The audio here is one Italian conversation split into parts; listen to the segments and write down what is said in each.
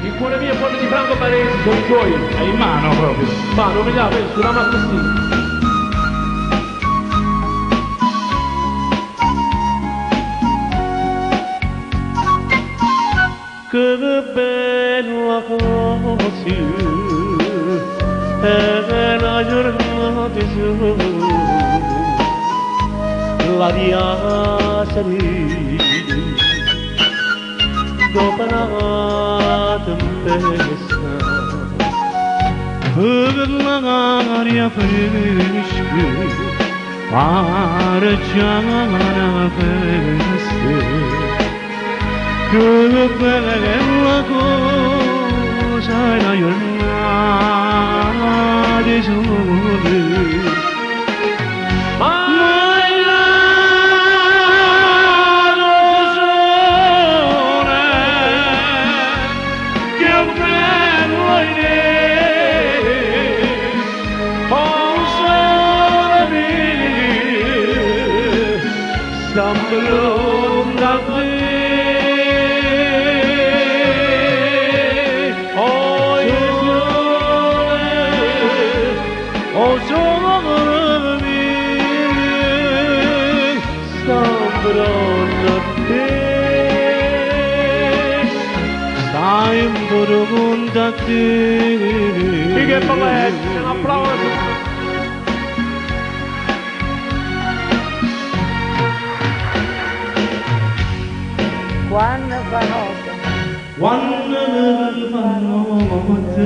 Il cuore mio e quello di Franco Baresi sono i tuoi. È in mano proprio. Ma non mi dà, suoniamo così. Che bella cosa è la giornata su la via salì dopo la tempesta per l'aria fresca pare già una festa. Che bella cosa è la giornata di sole. Oh, sole mio, sembra te, stai in profonda te. Big up un applauso. Quando fa notte, Quando fa notte,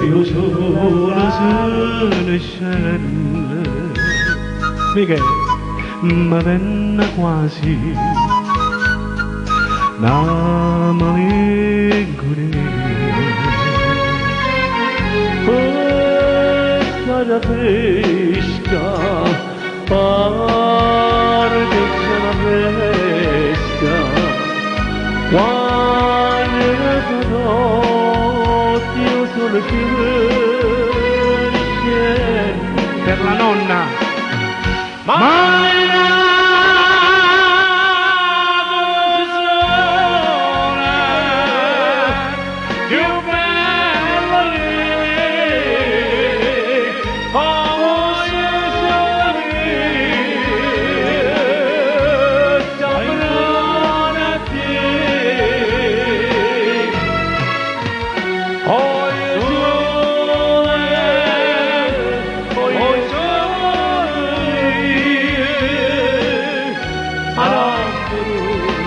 io solo se ne scende. Michele, ma venne quasi una malinconia. Questa fresca, pare che c'è una fresca. Quando notte io sono scende Per la nonna.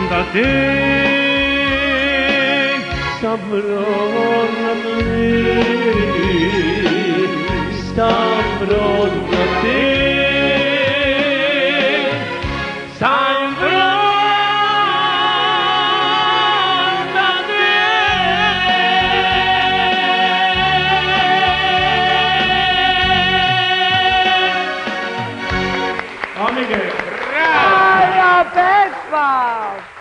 da te saprò da te la Peppa!